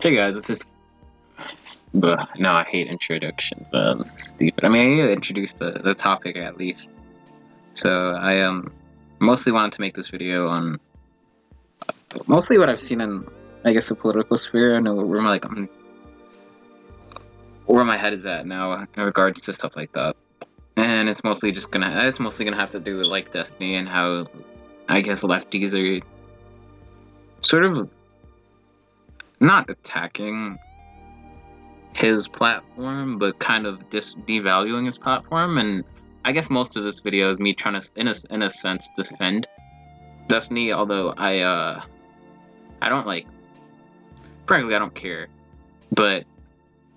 Hey guys, this is. No, I hate introductions. This is stupid. I mean, I need to introduce the topic at least. So I mostly wanted to make this video on mostly what I've seen in, I guess, the political sphere. I know where my head is at now in regards to stuff like that. And it's mostly gonna have to do with like Destiny and how I guess lefties are sort of not attacking his platform, but kind of devaluing his platform. And I guess most of this video is me trying to, in a sense, defend Destiny. Although I don't like, frankly, I don't care. But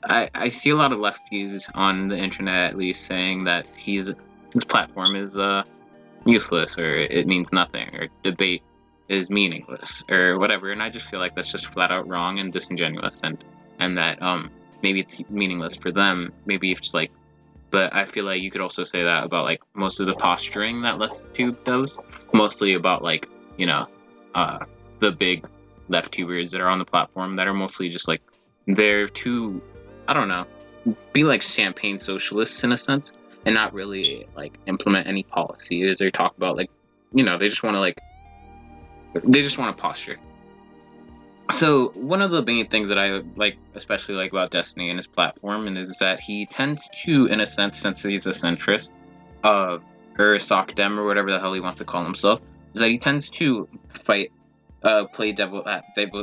I see a lot of lefties on the internet, at least, saying that his platform is useless, or it means nothing, or debate is meaningless, or whatever. And I just feel like that's just flat out wrong and disingenuous, and that maybe it's meaningless for them. Maybe it's just like, but I feel like you could also say that about like most of the posturing that LeftTube does, mostly about like the big left tubers that are on the platform that are mostly just like they're too, I don't know, be like champagne socialists in a sense, and not really like implement any policies or talk about like, they just want to posture. So one of the main things that I like, especially like about Destiny and his platform, and is that he tends to, in a sense, since he's a centrist, or a sock dem or whatever the hell he wants to call himself, is that he tends to play devil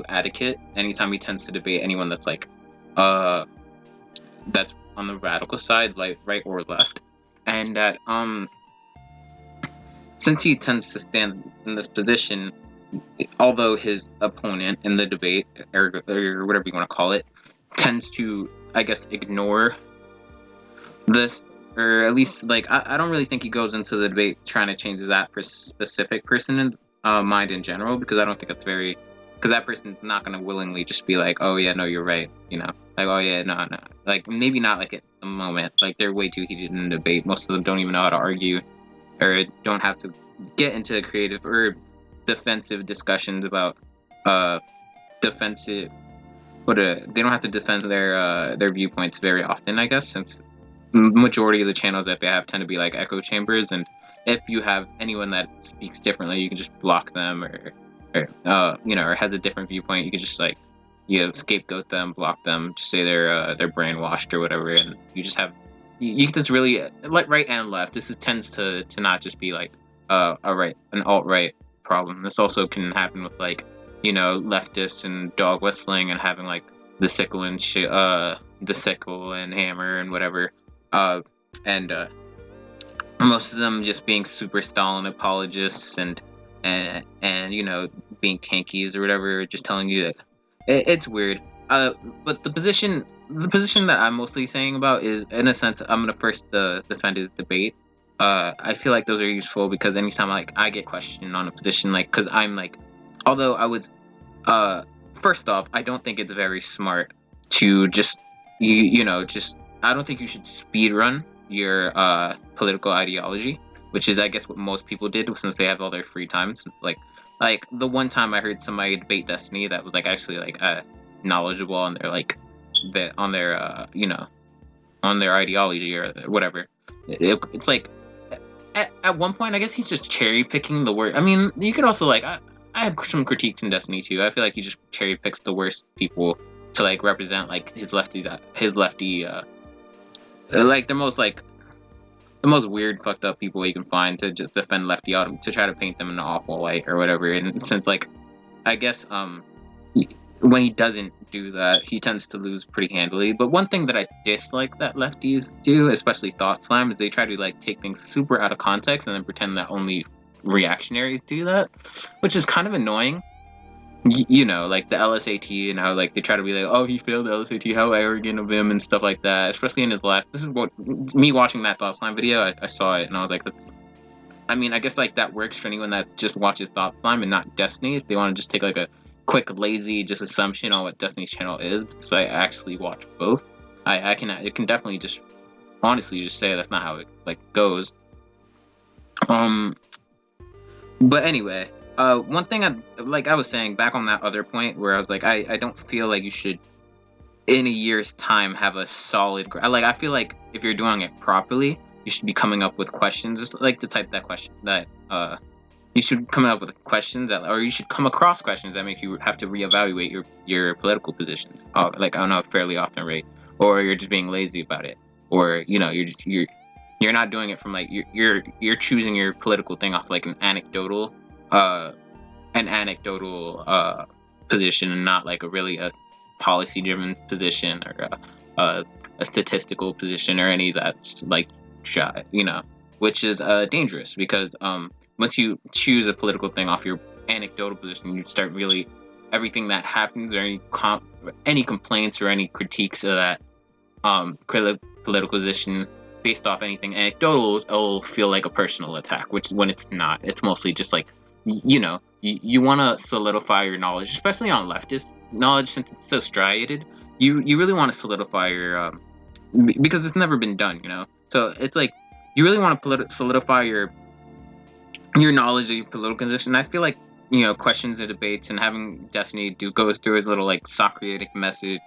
advocate anytime he tends to debate anyone that's like, that's on the radical side, like right or left, and that since he tends to stand in this position, although his opponent in the debate, or whatever you want to call it, tends to, I guess, ignore this, or at least, like, I don't really think he goes into the debate trying to change that specific person in mind in general, because I don't think that's because that person's not going to willingly just be like, oh yeah, no, you're right, like, oh yeah, no, like, maybe not like at the moment, like, they're way too heated in the debate. Most of them don't even know how to argue, or don't have to get into creative or defensive discussions about defensive they don't have to defend their viewpoints very often, I guess, since majority of the channels that they have tend to be like echo chambers, and if you have anyone that speaks differently, you can just block them, or has a different viewpoint, you can just like, scapegoat them, block them, just say they're brainwashed or whatever, and you just have you can just really, like, right and left. This tends to not just be like an alt-right problem. This also can happen with like, leftists and dog whistling and having like the sickle and the sickle and hammer and whatever, and most of them just being super Stalin apologists, and being tankies or whatever, just telling you that it's weird. But the position that I'm mostly saying about is, in a sense, I'm gonna first defend his debate. I feel like those are useful because anytime like I get questioned on a position, like, because I'm like, although I was, first off, I don't think it's very smart to just just, I don't think you should speed run your political ideology, which is, I guess, what most people did since they have all their free time. Since, like the one time I heard somebody debate Destiny that was like actually like knowledgeable on their like on their on their ideology or whatever. It's like at one point, I guess he's just cherry picking the word. I mean, you could also like, I have some critiques in Destiny too. I feel like he just cherry picks the worst people to like represent like his lefty like the most weird, fucked up people you can find to just defend lefty autumn, to try to paint them in an awful light or whatever. And since, like, I guess when he doesn't do that, he tends to lose pretty handily. But one thing that I dislike that lefties do, especially Thought Slam, is they try to like take things super out of context and then pretend that only reactionaries do that, which is kind of annoying. Like the LSAT, and how like they try to be like, oh, he failed the LSAT, how arrogant of him, and stuff like that. Especially in his last, this is what me watching that Thought Slime video, I saw it and I was like, that's. I mean, I guess like that works for anyone that just watches Thought Slime and not Destiny. If they want to just take like a quick, lazy, just assumption on what Destiny's channel is, because I actually watch both. I can, it can definitely just honestly just say that's not how it like goes. But anyway, one thing I was saying back on that other point where I was like, I don't feel like you should in a year's time have a solid like I feel like if you're doing it properly, you should be coming up with questions just like the type that question that you should come up with questions that, or you should come across questions that make you have to reevaluate your political positions. Like I don't know, fairly often, right? Or you're just being lazy about it, or you're not doing it from like you're choosing your political thing off like uh an anecdotal position and not like a really a policy driven position or a statistical position or any of that like which is dangerous because once you choose a political thing off your anecdotal position, you start really everything that happens or any complaints or any critiques of that political position based off anything anecdotal, it'll feel like a personal attack, which when it's not, it's mostly just like you want to solidify your knowledge, especially on leftist knowledge since it's so striated. You really want to solidify your because it's never been done, so it's like you really want to solidify your knowledge of your political position. I feel like questions and debates and having Destiny do go through his little like Socratic message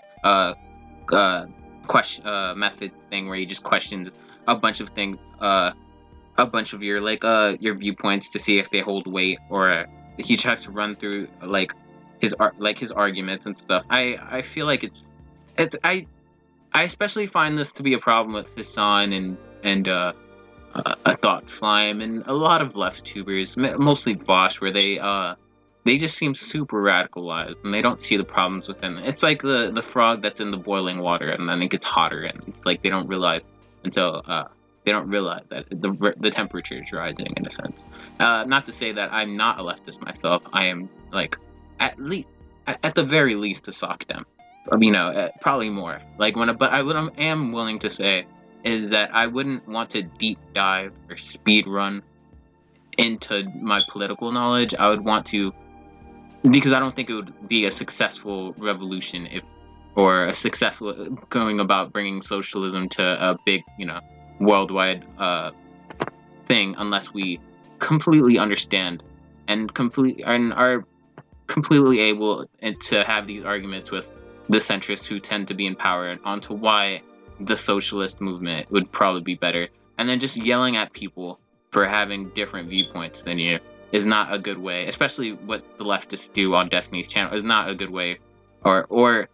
question method thing where he just questions a bunch of things, a bunch of your viewpoints to see if they hold weight, or he tries to run through like his arguments and stuff. I feel like it's I especially find this to be a problem with Hassan and a Thought Slime and a lot of left tubers, mostly Vosh, where they just seem super radicalized and they don't see the problems within it. It's like the frog that's in the boiling water and then it gets hotter, and it's like they don't realize until they don't realize that the temperature is rising in a sense. Not to say that I'm not a leftist myself. I am like at the very least a sock dem. Probably more. Like what I am willing to say is that I wouldn't want to deep dive or speed run into my political knowledge. I would want to, because I don't think it would be a successful revolution or a successful going about bringing socialism to a big, worldwide thing unless we completely understand and are completely able to have these arguments with the centrists who tend to be in power onto why the socialist movement would probably be better. And then just yelling at people for having different viewpoints than you is not a good way, especially what the leftists do on Destiny's channel is not a good way, or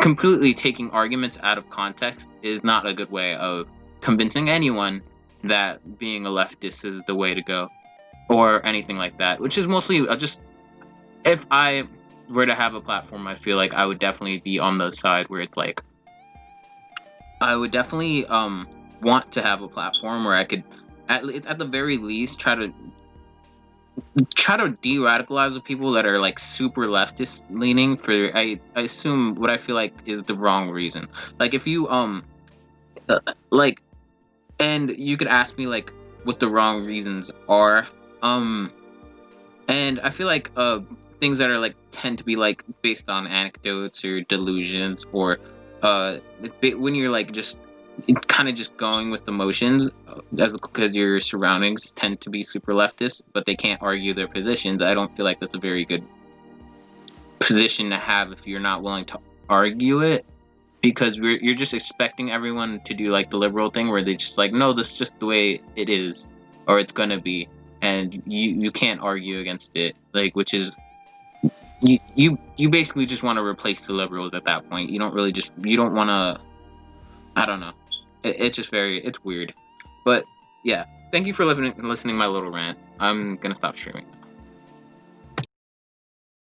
completely taking arguments out of context is not a good way of convincing anyone that being a leftist is the way to go or anything like that, which is mostly just if I were to have a platform, I feel like I would definitely be on the side where it's like I would definitely want to have a platform where I could at the very least try to de-radicalize the people that are like super leftist leaning for I assume what I feel like is the wrong reason. Like if you like, and you could ask me like what the wrong reasons are, and I feel like things that are like tend to be like based on anecdotes or delusions, or when you're like just kind of just going with the motions, because your surroundings tend to be super leftist, but they can't argue their positions. I don't feel like that's a very good position to have if you're not willing to argue it, because you're just expecting everyone to do like the liberal thing where they just like, no, this is just the way it is or it's gonna be, and you can't argue against it, like, which is you basically just want to replace the liberals at that point. You don't want to, I don't know. It's just it's weird. But yeah, thank you for listening to my little rant. I'm gonna stop streaming.